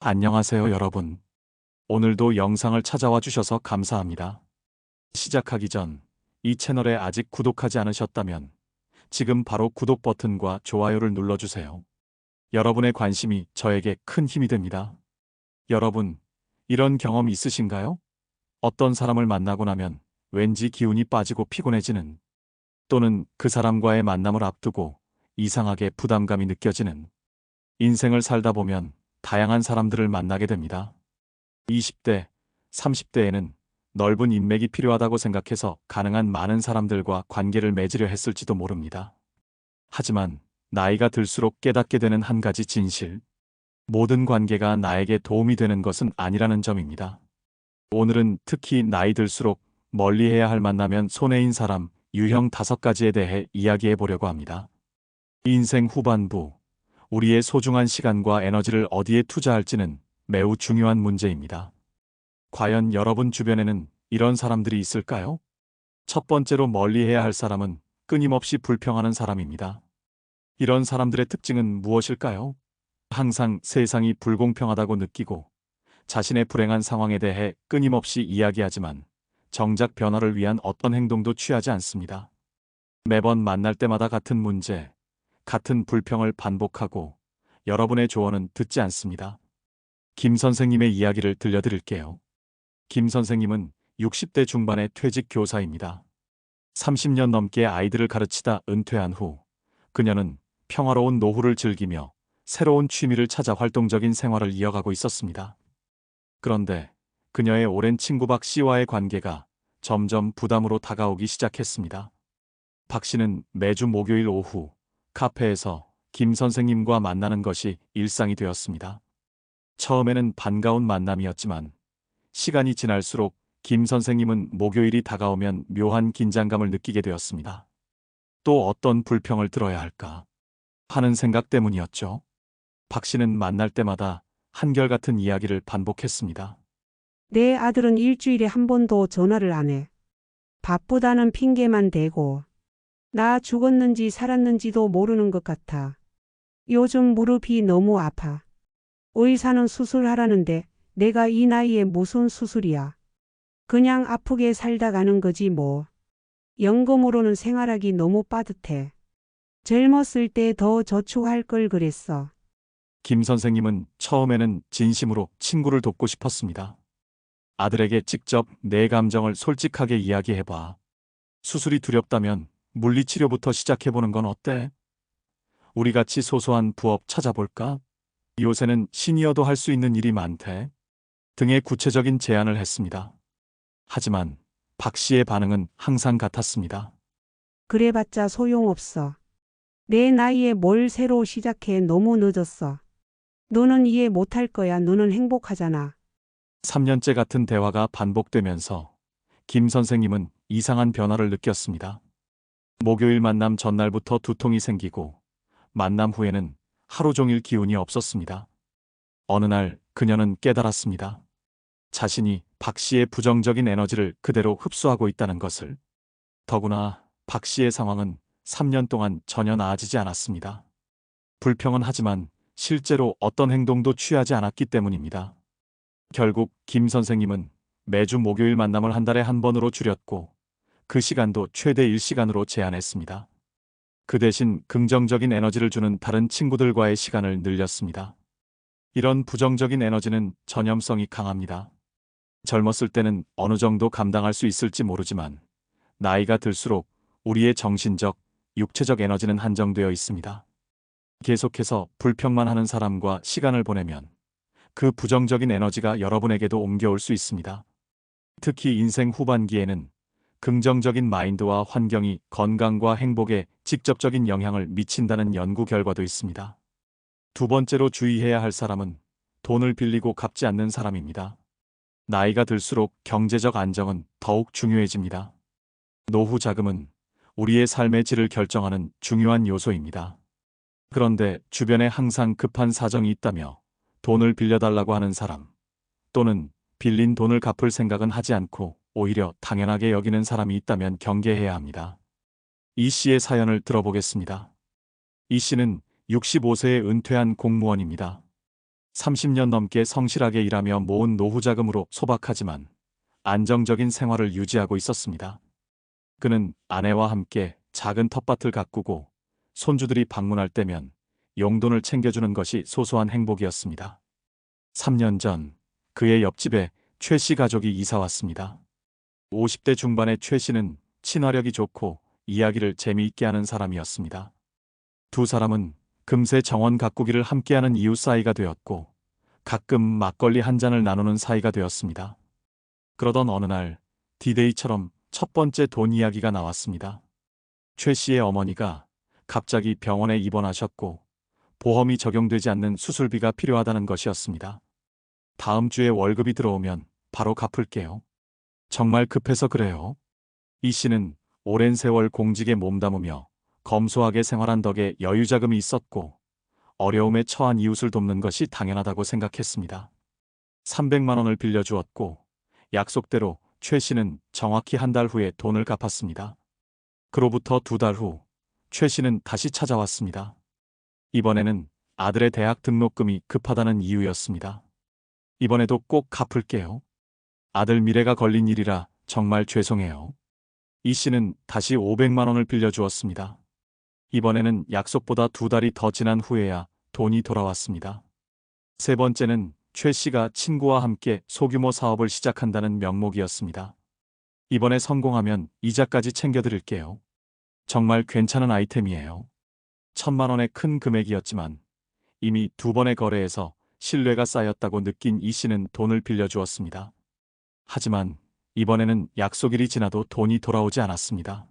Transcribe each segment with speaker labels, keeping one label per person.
Speaker 1: 안녕하세요, 여러분. 오늘도 영상을 찾아와 주셔서 감사합니다. 시작하기 전 이 채널에 아직 구독하지 않으셨다면 지금 바로 구독 버튼과 좋아요를 눌러주세요. 여러분의 관심이 저에게 큰 힘이 됩니다. 여러분, 이런 경험 있으신가요? 어떤 사람을 만나고 나면 왠지 기운이 빠지고 피곤해지는, 또는 그 사람과의 만남을 앞두고 이상하게 부담감이 느껴지는. 인생을 살다 보면 다양한 사람들을 만나게 됩니다. 20대, 30대에는 넓은 인맥이 필요하다고 생각해서 가능한 많은 사람들과 관계를 맺으려 했을지도 모릅니다. 하지만 나이가 들수록 깨닫게 되는 한 가지 진실. 모든 관계가 나에게 도움이 되는 것은 아니라는 점입니다. 오늘은 특히 나이 들수록 멀리해야 할 만나면 손해인 사람 유형 5가지에 대해 이야기해 보려고 합니다. 인생 후반부, 우리의 소중한 시간과 에너지를 어디에 투자할지는 매우 중요한 문제입니다. 과연 여러분 주변에는 이런 사람들이 있을까요? 첫 번째로 멀리해야 할 사람은 끊임없이 불평하는 사람입니다. 이런 사람들의 특징은 무엇일까요? 항상 세상이 불공평하다고 느끼고 자신의 불행한 상황에 대해 끊임없이 이야기하지만 정작 변화를 위한 어떤 행동도 취하지 않습니다. 매번 만날 때마다 같은 문제, 같은 불평을 반복하고 여러분의 조언은 듣지 않습니다. 김 선생님의 이야기를 들려드릴게요. 김 선생님은 60대 중반의 퇴직 교사입니다. 30년 넘게 아이들을 가르치다 은퇴한 후 그녀는 평화로운 노후를 즐기며 새로운 취미를 찾아 활동적인 생활을 이어가고 있었습니다. 그런데 그녀의 오랜 친구 박 씨와의 관계가 점점 부담으로 다가오기 시작했습니다. 박 씨는 매주 목요일 오후 카페에서 김 선생님과 만나는 것이 일상이 되었습니다. 처음에는 반가운 만남이었지만 시간이 지날수록 김 선생님은 목요일이 다가오면 묘한 긴장감을 느끼게 되었습니다. 또 어떤 불평을 들어야 할까 하는 생각 때문이었죠. 박 씨는 만날 때마다 한결같은 이야기를 반복했습니다.
Speaker 2: 내 아들은 일주일에 한 번도 전화를 안 해. 바쁘다는 핑계만 대고 나 죽었는지 살았는지도 모르는 것 같아. 요즘 무릎이 너무 아파. 의사는 수술하라는데 내가 이 나이에 무슨 수술이야. 그냥 아프게 살다 가는 거지 뭐. 연금으로는 생활하기 너무 빠듯해. 젊었을 때 더 저축할 걸 그랬어.
Speaker 1: 김 선생님은 처음에는 진심으로 친구를 돕고 싶었습니다. 아들에게 직접 내 감정을 솔직하게 이야기해봐. 수술이 두렵다면 물리치료부터 시작해보는 건 어때? 우리 같이 소소한 부업 찾아볼까? 요새는 시니어도 할 수 있는 일이 많대. 등의 구체적인 제안을 했습니다. 하지만 박 씨의 반응은 항상 같았습니다.
Speaker 2: 그래봤자 소용없어. 내 나이에 뭘 새로 시작해 너무 늦었어. 너는 이해 못할 거야. 너는 행복하잖아.
Speaker 1: 3년째 같은 대화가 반복되면서 김 선생님은 이상한 변화를 느꼈습니다. 목요일 만남 전날부터 두통이 생기고 만남 후에는 하루 종일 기운이 없었습니다. 어느 날 그녀는 깨달았습니다. 자신이 박 씨의 부정적인 에너지를 그대로 흡수하고 있다는 것을. 더구나 박 씨의 상황은 3년 동안 전혀 나아지지 않았습니다. 불평은 하지만 실제로 어떤 행동도 취하지 않았기 때문입니다. 결국 김 선생님은 매주 목요일 만남을 한 달에 한 번으로 줄였고 그 시간도 최대 1시간으로 제한했습니다. 그 대신 긍정적인 에너지를 주는 다른 친구들과의 시간을 늘렸습니다. 이런 부정적인 에너지는 전염성이 강합니다. 젊었을 때는 어느 정도 감당할 수 있을지 모르지만 나이가 들수록 우리의 정신적, 육체적 에너지는 한정되어 있습니다. 계속해서 불평만 하는 사람과 시간을 보내면 그 부정적인 에너지가 여러분에게도 옮겨올 수 있습니다. 특히 인생 후반기에는 긍정적인 마인드와 환경이 건강과 행복에 직접적인 영향을 미친다는 연구 결과도 있습니다. 두 번째로 주의해야 할 사람은 돈을 빌리고 갚지 않는 사람입니다. 나이가 들수록 경제적 안정은 더욱 중요해집니다. 노후 자금은 우리의 삶의 질을 결정하는 중요한 요소입니다. 그런데 주변에 항상 급한 사정이 있다며 돈을 빌려달라고 하는 사람, 또는 빌린 돈을 갚을 생각은 하지 않고 오히려 당연하게 여기는 사람이 있다면 경계해야 합니다. 이 씨의 사연을 들어보겠습니다. 이 씨는 65세에 은퇴한 공무원입니다. 30년 넘게 성실하게 일하며 모은 노후 자금으로 소박하지만 안정적인 생활을 유지하고 있었습니다. 그는 아내와 함께 작은 텃밭을 가꾸고 손주들이 방문할 때면 용돈을 챙겨주는 것이 소소한 행복이었습니다. 3년 전 그의 옆집에 최 씨 가족이 이사 왔습니다. 50대 중반의 최 씨는 친화력이 좋고 이야기를 재미있게 하는 사람이었습니다. 두 사람은 금세 정원 가꾸기를 함께하는 이웃 사이가 되었고 가끔 막걸리 한 잔을 나누는 사이가 되었습니다. 그러던 어느 날 디데이처럼 첫 번째 돈 이야기가 나왔습니다. 최 씨의 어머니가 갑자기 병원에 입원하셨고 보험이 적용되지 않는 수술비가 필요하다는 것이었습니다. 다음 주에 월급이 들어오면 바로 갚을게요. 정말 급해서 그래요. 이 씨는 오랜 세월 공직에 몸담으며 검소하게 생활한 덕에 여유자금이 있었고 어려움에 처한 이웃을 돕는 것이 당연하다고 생각했습니다. 300만 원을 빌려주었고 약속대로 최 씨는 정확히 한 달 후에 돈을 갚았습니다. 그로부터 2달 후 최 씨는 다시 찾아왔습니다. 이번에는 아들의 대학 등록금이 급하다는 이유였습니다. 이번에도 꼭 갚을게요. 아들 미래가 걸린 일이라 정말 죄송해요. 이 씨는 다시 500만 원을 빌려주었습니다. 이번에는 약속보다 2달이 더 지난 후에야 돈이 돌아왔습니다. 세 번째는 최 씨가 친구와 함께 소규모 사업을 시작한다는 명목이었습니다. 이번에 성공하면 이자까지 챙겨드릴게요. 정말 괜찮은 아이템이에요. 1,000만 원의 큰 금액이었지만 이미 2번의 거래에서 신뢰가 쌓였다고 느낀 이 씨는 돈을 빌려주었습니다. 하지만 이번에는 약속일이 지나도 돈이 돌아오지 않았습니다.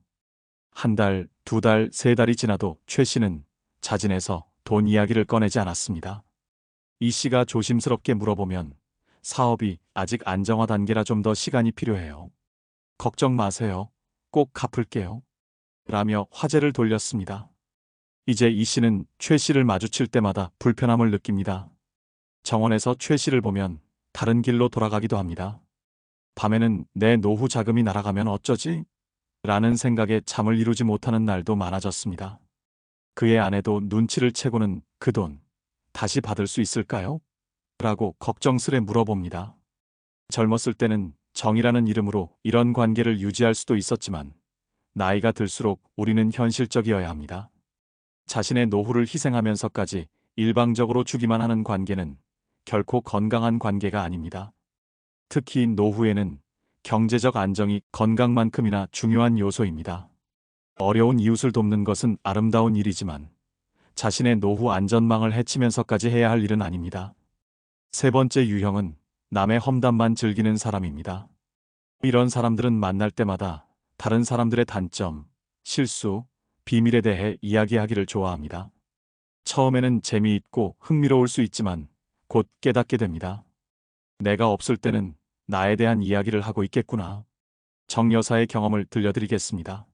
Speaker 1: 1달, 2달, 3달이 지나도 최 씨는 자진해서 돈 이야기를 꺼내지 않았습니다. 이 씨가 조심스럽게 물어보면 사업이 아직 안정화 단계라 좀 더 시간이 필요해요. 걱정 마세요. 꼭 갚을게요. 라며 화제를 돌렸습니다. 이제 이 씨는 최 씨를 마주칠 때마다 불편함을 느낍니다. 정원에서 최 씨를 보면 다른 길로 돌아가기도 합니다. 밤에는 내 노후 자금이 날아가면 어쩌지? 라는 생각에 잠을 이루지 못하는 날도 많아졌습니다. 그의 아내도 눈치를 채고는 그 돈 다시 받을 수 있을까요? 라고 걱정스레 물어봅니다. 젊었을 때는 정이라는 이름으로 이런 관계를 유지할 수도 있었지만 나이가 들수록 우리는 현실적이어야 합니다. 자신의 노후를 희생하면서까지 일방적으로 주기만 하는 관계는 결코 건강한 관계가 아닙니다. 특히 노후에는 경제적 안정이 건강만큼이나 중요한 요소입니다. 어려운 이웃을 돕는 것은 아름다운 일이지만 자신의 노후 안전망을 해치면서까지 해야 할 일은 아닙니다. 세 번째 유형은 남의 험담만 즐기는 사람입니다. 이런 사람들은 만날 때마다 다른 사람들의 단점, 실수, 비밀에 대해 이야기하기를 좋아합니다. 처음에는 재미있고 흥미로울 수 있지만 곧 깨닫게 됩니다. 내가 없을 때는 나에 대한 이야기를 하고 있겠구나. 정 여사의 경험을 들려드리겠습니다.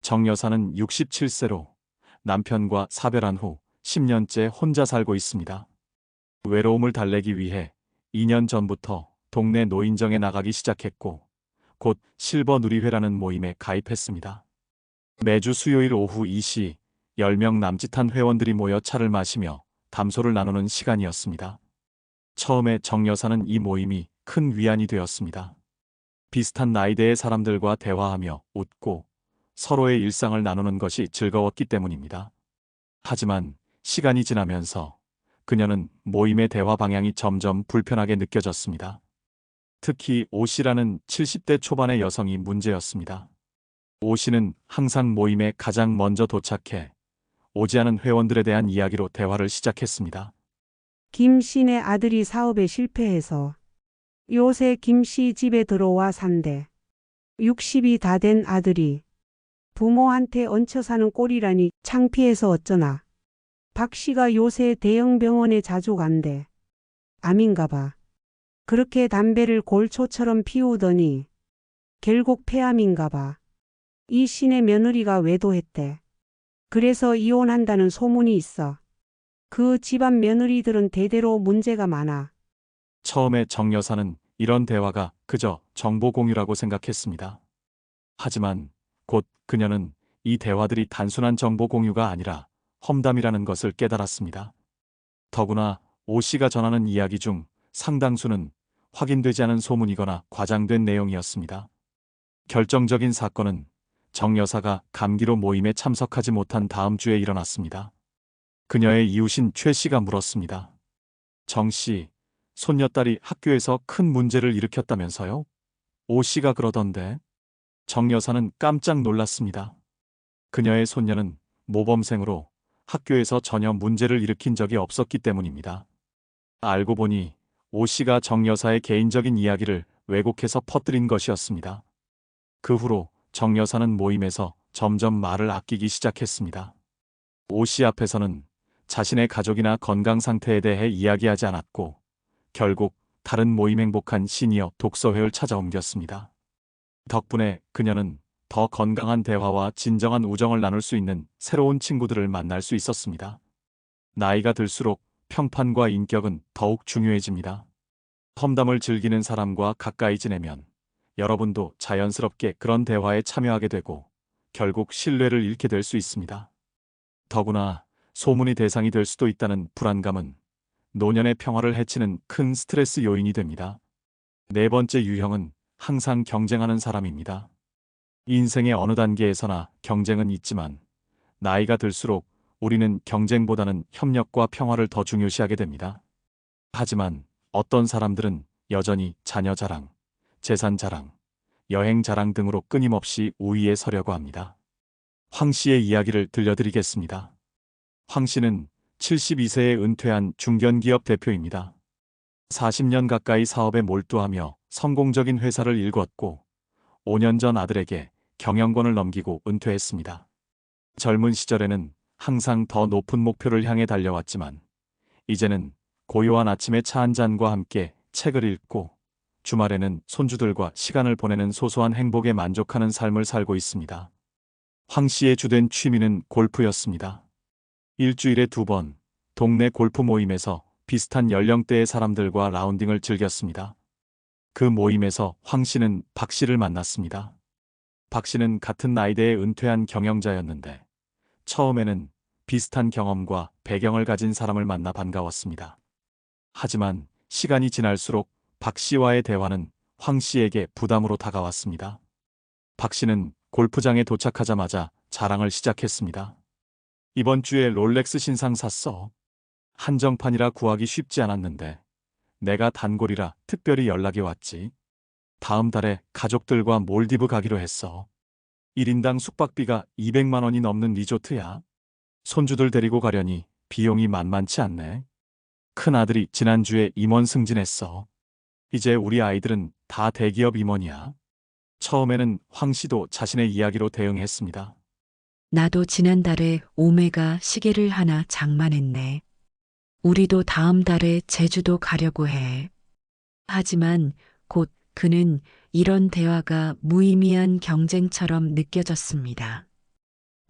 Speaker 1: 정 여사는 67세로 남편과 사별한 후 10년째 혼자 살고 있습니다. 외로움을 달래기 위해 2년 전부터 동네 노인정에 나가기 시작했고 곧 실버 누리회라는 모임에 가입했습니다. 매주 수요일 오후 2시 10명 남짓한 회원들이 모여 차를 마시며 담소를 나누는 시간이었습니다. 처음에 정 여사는 이 모임이 큰 위안이 되었습니다. 비슷한 나이대의 사람들과 대화하며 웃고 서로의 일상을 나누는 것이 즐거웠기 때문입니다. 하지만 시간이 지나면서 그녀는 모임의 대화 방향이 점점 불편하게 느껴졌습니다. 특히 오 씨라는 70대 초반의 여성이 문제였습니다. 오 씨는 항상 모임에 가장 먼저 도착해 오지 않은 회원들에 대한 이야기로 대화를 시작했습니다.
Speaker 2: 김 씨네 아들이 사업에 실패해서 요새 김 씨 집에 들어와 산대. 60이 다 된 아들이 부모한테 얹혀 사는 꼴이라니 창피해서 어쩌나. 박 씨가 요새 대형 병원에 자주 간대. 암인가 봐. 그렇게 담배를 골초처럼 피우더니 결국 폐암인가 봐. 이 씨네 며느리가 외도했대. 그래서 이혼한다는 소문이 있어. 그 집안 며느리들은 대대로 문제가 많아.
Speaker 1: 처음에 정 여사는 이런 대화가 그저 정보 공유라고 생각했습니다. 하지만 곧 그녀는 이 대화들이 단순한 정보 공유가 아니라 험담이라는 것을 깨달았습니다. 더구나 오 씨가 전하는 이야기 중 상당수는 확인되지 않은 소문이거나 과장된 내용이었습니다. 결정적인 사건은 정 여사가 감기로 모임에 참석하지 못한 다음 주에 일어났습니다. 그녀의 이웃인 최 씨가 물었습니다. 정 씨, 손녀딸이 학교에서 큰 문제를 일으켰다면서요? 오 씨가 그러던데. 정 여사는 깜짝 놀랐습니다. 그녀의 손녀는 모범생으로 학교에서 전혀 문제를 일으킨 적이 없었기 때문입니다. 알고 보니 오 씨가 정 여사의 개인적인 이야기를 왜곡해서 퍼뜨린 것이었습니다. 그 후로 정 여사는 모임에서 점점 말을 아끼기 시작했습니다. 오 씨 앞에서는 자신의 가족이나 건강 상태에 대해 이야기하지 않았고 결국 다른 모임 행복한 시니어 독서회를 찾아 옮겼습니다. 덕분에 그녀는 더 건강한 대화와 진정한 우정을 나눌 수 있는 새로운 친구들을 만날 수 있었습니다. 나이가 들수록 평판과 인격은 더욱 중요해집니다. 험담을 즐기는 사람과 가까이 지내면 여러분도 자연스럽게 그런 대화에 참여하게 되고 결국 신뢰를 잃게 될 수 있습니다. 더구나 소문이 대상이 될 수도 있다는 불안감은 노년의 평화를 해치는 큰 스트레스 요인이 됩니다. 네 번째 유형은 항상 경쟁하는 사람입니다. 인생의 어느 단계에서나 경쟁은 있지만 나이가 들수록 우리는 경쟁보다는 협력과 평화를 더 중요시하게 됩니다. 하지만 어떤 사람들은 여전히 자녀 자랑, 재산 자랑, 여행 자랑 등으로 끊임없이 우위에 서려고 합니다. 황 씨의 이야기를 들려드리겠습니다. 황 씨는 72세에 은퇴한 중견기업 대표입니다. 40년 가까이 사업에 몰두하며 성공적인 회사를 일궜고 5년 전 아들에게 경영권을 넘기고 은퇴했습니다. 젊은 시절에는 항상 더 높은 목표를 향해 달려왔지만 이제는 고요한 아침에 차 한 잔과 함께 책을 읽고 주말에는 손주들과 시간을 보내는 소소한 행복에 만족하는 삶을 살고 있습니다. 황 씨의 주된 취미는 골프였습니다. 일주일에 2번 동네 골프 모임에서 비슷한 연령대의 사람들과 라운딩을 즐겼습니다. 그 모임에서 황 씨는 박 씨를 만났습니다. 박 씨는 같은 나이대에 은퇴한 경영자였는데 처음에는 비슷한 경험과 배경을 가진 사람을 만나 반가웠습니다. 하지만 시간이 지날수록 박 씨와의 대화는 황 씨에게 부담으로 다가왔습니다. 박 씨는 골프장에 도착하자마자 자랑을 시작했습니다. 이번 주에 롤렉스 신상 샀어. 한정판이라 구하기 쉽지 않았는데 내가 단골이라 특별히 연락이 왔지. 다음 달에 가족들과 몰디브 가기로 했어. 1인당 숙박비가 200만 원이 넘는 리조트야. 손주들 데리고 가려니 비용이 만만치 않네. 큰아들이 지난주에 임원 승진했어. 이제 우리 아이들은 다 대기업 임원이야. 처음에는 황 씨도 자신의 이야기로 대응했습니다.
Speaker 3: 나도 지난달에 오메가 시계를 하나 장만했네. 우리도 다음 달에 제주도 가려고 해. 하지만 곧 그는 이런 대화가 무의미한 경쟁처럼 느껴졌습니다.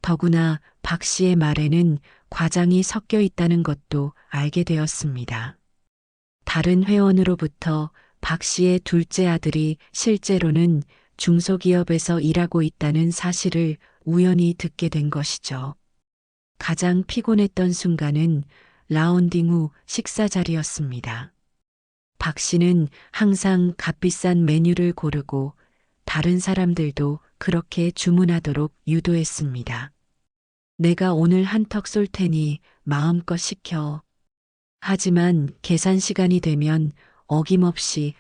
Speaker 3: 더구나 박 씨의 말에는 과장이 섞여 있다는 것도 알게 되었습니다. 다른 회원으로부터 박 씨의 둘째 아들이 실제로는 중소기업에서 일하고 있다는 사실을 우연히 듣게 된 것이죠. 가장 피곤했던 순간은 라운딩 후 식사 자리였습니다. 박 씨는 항상 값비싼 메뉴를 고르고 다른 사람들도 그렇게 주문하도록 유도했습니다. 내가 오늘 한턱 쏠 테니 마음껏 시켜. 하지만 계산 시간이 되면 어김없이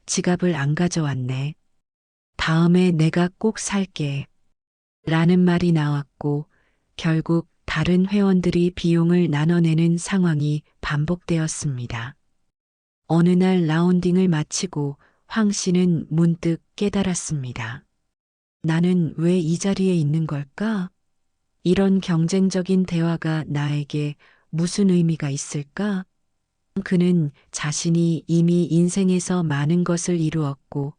Speaker 3: 지갑을 안 가져왔네. 다음에 내가 꼭 살게. 라는 말이 나왔고 결국 다른 회원들이 비용을 나눠내는 상황이 반복되었습니다. 어느 날 라운딩을 마치고 황 씨는 문득 깨달았습니다. 나는 왜 이 자리에 있는 걸까? 이런 경쟁적인 대화가 나에게 무슨 의미가 있을까? 그는 자신이 이미 인생에서 많은 것을 이루었고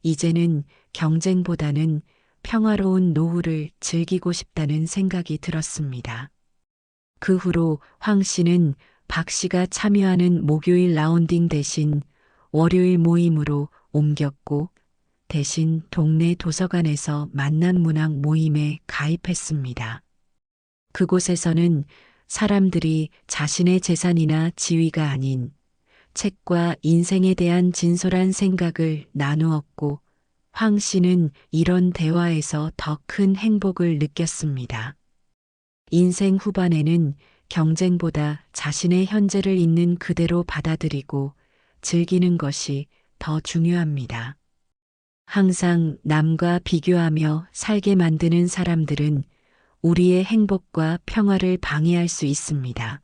Speaker 3: 이제는 경쟁보다는 평화로운 노후를 즐기고 싶다는 생각이 들었습니다. 그 후로 황 씨는 박 씨가 참여하는 목요일 라운딩 대신 월요일 모임으로 옮겼고 대신 동네 도서관에서 만난 문학 모임에 가입했습니다. 그곳에서는 사람들이 자신의 재산이나 지위가 아닌 책과 인생에 대한 진솔한 생각을 나누었고 황 씨는 이런 대화에서 더 큰 행복을 느꼈습니다. 인생 후반에는 경쟁보다 자신의 현재를 있는 그대로 받아들이고 즐기는 것이 더 중요합니다. 항상 남과 비교하며 살게 만드는 사람들은 우리의 행복과 평화를 방해할 수 있습니다.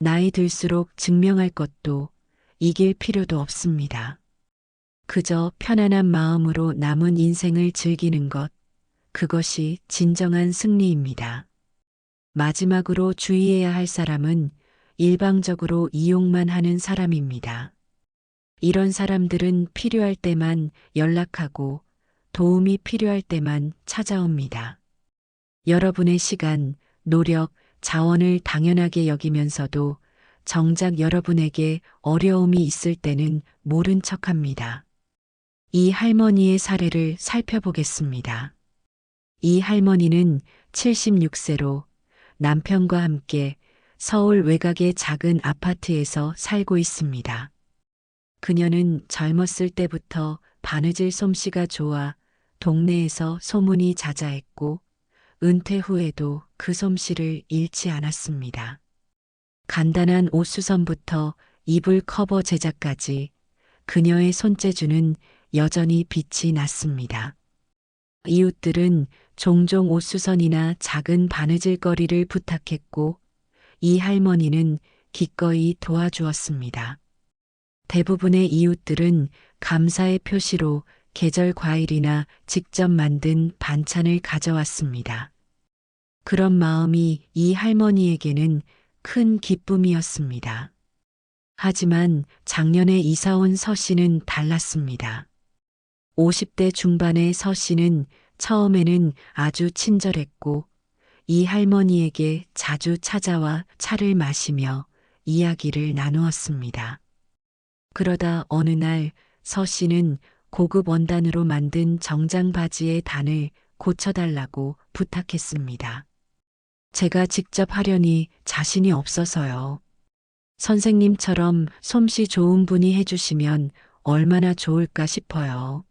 Speaker 3: 나이 들수록 증명할 것도 이길 필요도 없습니다. 그저 편안한 마음으로 남은 인생을 즐기는 것, 그것이 진정한 승리입니다. 마지막으로 주의해야 할 사람은 일방적으로 이용만 하는 사람입니다. 이런 사람들은 필요할 때만 연락하고 도움이 필요할 때만 찾아옵니다. 여러분의 시간, 노력, 자원을 당연하게 여기면서도 정작 여러분에게 어려움이 있을 때는 모른 척합니다. 이 할머니의 사례를 살펴보겠습니다. 이 할머니는 76세로 남편과 함께 서울 외곽의 작은 아파트에서 살고 있습니다. 그녀는 젊었을 때부터 바느질 솜씨가 좋아 동네에서 소문이 자자했고 은퇴 후에도 그 솜씨를 잃지 않았습니다. 간단한 옷수선부터 이불 커버 제작까지 그녀의 손재주는 여전히 빛이 났습니다. 이웃들은 종종 옷수선이나 작은 바느질거리를 부탁했고 이 할머니는 기꺼이 도와주었습니다. 대부분의 이웃들은 감사의 표시로 계절 과일이나 직접 만든 반찬을 가져왔습니다. 그런 마음이 이 할머니에게는 큰 기쁨이었습니다. 하지만 작년에 이사 온 서 씨는 달랐습니다. 50대 중반의 서 씨는 처음에는 아주 친절했고 이 할머니에게 자주 찾아와 차를 마시며 이야기를 나누었습니다. 그러다 어느 날 서 씨는 고급 원단으로 만든 정장 바지의 단을 고쳐달라고 부탁했습니다. 제가 직접 하려니 자신이 없어서요. 선생님처럼 솜씨 좋은 분이 해주시면 얼마나 좋을까 싶어요.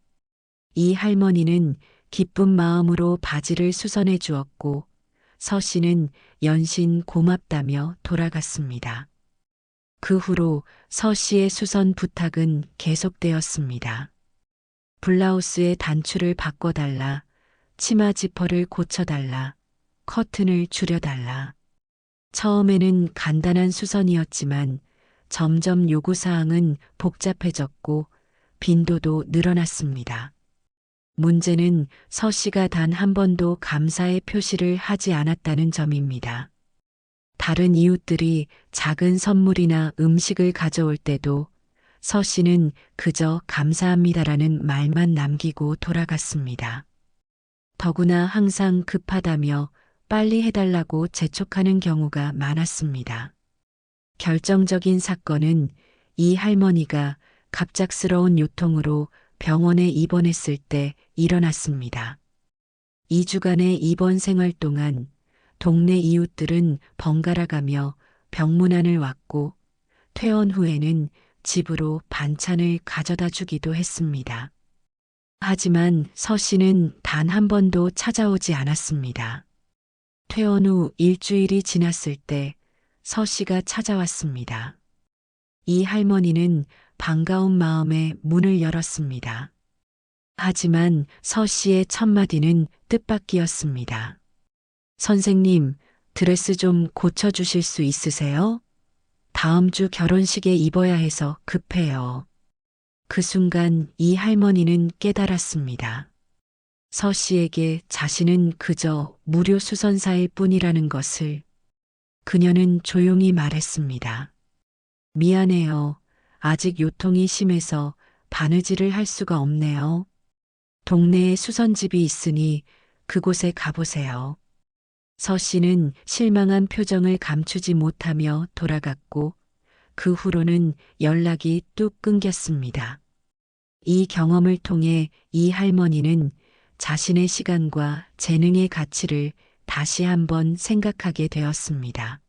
Speaker 3: 이 할머니는 기쁜 마음으로 바지를 수선해 주었고 서 씨는 연신 고맙다며 돌아갔습니다. 그 후로 서 씨의 수선 부탁은 계속되었습니다. 블라우스의 단추를 바꿔달라, 치마 지퍼를 고쳐달라, 커튼을 줄여달라. 처음에는 간단한 수선이었지만 점점 요구사항은 복잡해졌고 빈도도 늘어났습니다. 문제는 서 씨가 단 한 번도 감사의 표시를 하지 않았다는 점입니다. 다른 이웃들이 작은 선물이나 음식을 가져올 때도 서 씨는 그저 감사합니다라는 말만 남기고 돌아갔습니다. 더구나 항상 급하다며 빨리 해달라고 재촉하는 경우가 많았습니다. 결정적인 사건은 이 할머니가 갑작스러운 요통으로 병원에 입원했을 때 일어났습니다. 2주간의 입원 생활 동안 동네 이웃들은 번갈아 가며 병문안을 왔고 퇴원 후에는 집으로 반찬을 가져다 주기도 했습니다. 하지만 서 씨는 단 한 번도 찾아오지 않았습니다. 퇴원 후 일주일이 지났을 때 서 씨가 찾아왔습니다. 이 할머니는 반가운 마음에 문을 열었습니다. 하지만 서 씨의 첫마디는 뜻밖이었습니다. 선생님, 드레스 좀 고쳐주실 수 있으세요? 다음 주 결혼식에 입어야 해서 급해요. 그 순간 이 할머니는 깨달았습니다. 서 씨에게 자신은 그저 무료 수선사일 뿐이라는 것을. 그녀는 조용히 말했습니다. 미안해요. 아직 요통이 심해서 바느질을 할 수가 없네요. 동네에 수선집이 있으니 그곳에 가보세요. 서 씨는 실망한 표정을 감추지 못하며 돌아갔고 그 후로는 연락이 뚝 끊겼습니다. 이 경험을 통해 이 할머니는 자신의 시간과 재능의 가치를 다시 한번 생각하게 되었습니다.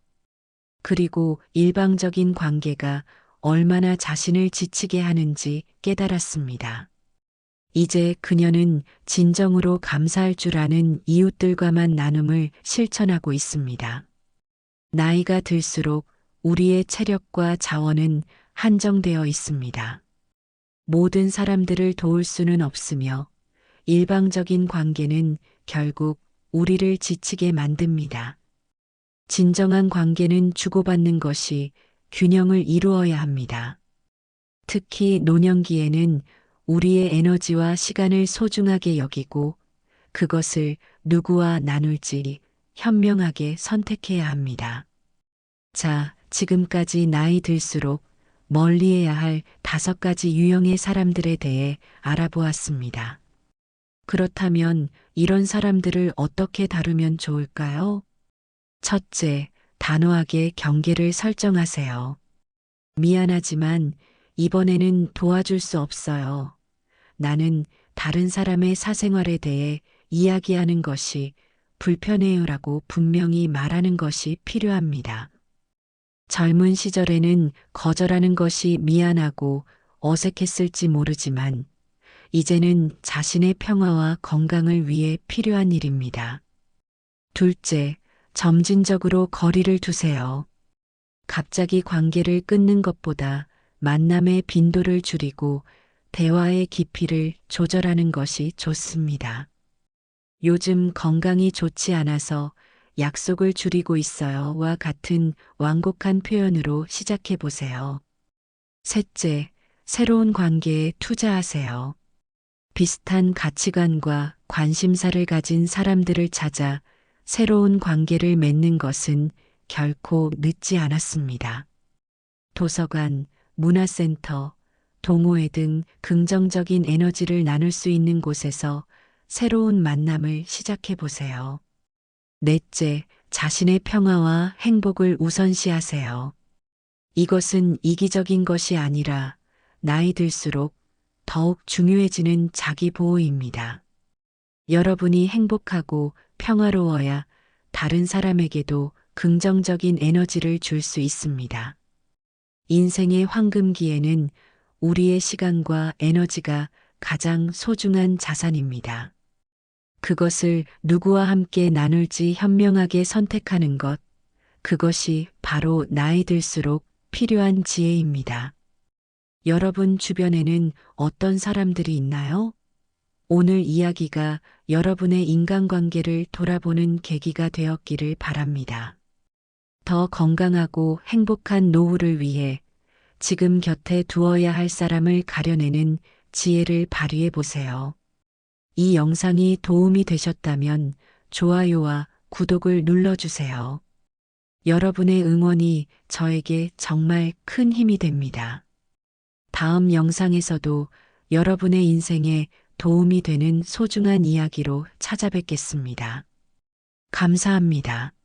Speaker 3: 그리고 일방적인 관계가 얼마나 자신을 지치게 하는지 깨달았습니다. 이제 그녀는 진정으로 감사할 줄 아는 이웃들과만 나눔을 실천하고 있습니다. 나이가 들수록 우리의 체력과 자원은 한정되어 있습니다. 모든 사람들을 도울 수는 없으며 일방적인 관계는 결국 우리를 지치게 만듭니다. 진정한 관계는 주고받는 것이 균형을 이루어야 합니다. 특히 노년기에는 우리의 에너지와 시간을 소중하게 여기고 그것을 누구와 나눌지 현명하게 선택해야 합니다. 자, 지금까지 나이 들수록 멀리해야 할 5가지 유형의 사람들에 대해 알아보았습니다. 그렇다면 이런 사람들을 어떻게 다루면 좋을까요? 첫째, 단호하게 경계를 설정하세요. 미안하지만 이번에는 도와줄 수 없어요. 나는 다른 사람의 사생활에 대해 이야기하는 것이 불편해요라고 분명히 말하는 것이 필요합니다. 젊은 시절에는 거절하는 것이 미안하고 어색했을지 모르지만 이제는 자신의 평화와 건강을 위해 필요한 일입니다. 둘째, 점진적으로 거리를 두세요. 갑자기 관계를 끊는 것보다 만남의 빈도를 줄이고 대화의 깊이를 조절하는 것이 좋습니다. 요즘 건강이 좋지 않아서 약속을 줄이고 있어요와 같은 완곡한 표현으로 시작해 보세요. 셋째, 새로운 관계에 투자하세요. 비슷한 가치관과 관심사를 가진 사람들을 찾아 새로운 관계를 맺는 것은 결코 늦지 않았습니다. 도서관, 문화센터, 동호회 등 긍정적인 에너지를 나눌 수 있는 곳에서 새로운 만남을 시작해 보세요. 넷째, 자신의 평화와 행복을 우선시하세요. 이것은 이기적인 것이 아니라 나이 들수록 더욱 중요해지는 자기 보호입니다. 여러분이 행복하고 평화로워야 다른 사람에게도 긍정적인 에너지를 줄 수 있습니다. 인생의 황금기에는 우리의 시간과 에너지가 가장 소중한 자산입니다. 그것을 누구와 함께 나눌지 현명하게 선택하는 것, 그것이 바로 나이 들수록 필요한 지혜입니다. 여러분 주변에는 어떤 사람들이 있나요? 오늘 이야기가 여러분의 인간관계를 돌아보는 계기가 되었기를 바랍니다. 더 건강하고 행복한 노후를 위해 지금 곁에 두어야 할 사람을 가려내는 지혜를 발휘해 보세요. 이 영상이 도움이 되셨다면 좋아요와 구독을 눌러주세요. 여러분의 응원이 저에게 정말 큰 힘이 됩니다. 다음 영상에서도 여러분의 인생에 도움이 되는 소중한 이야기로 찾아뵙겠습니다. 감사합니다.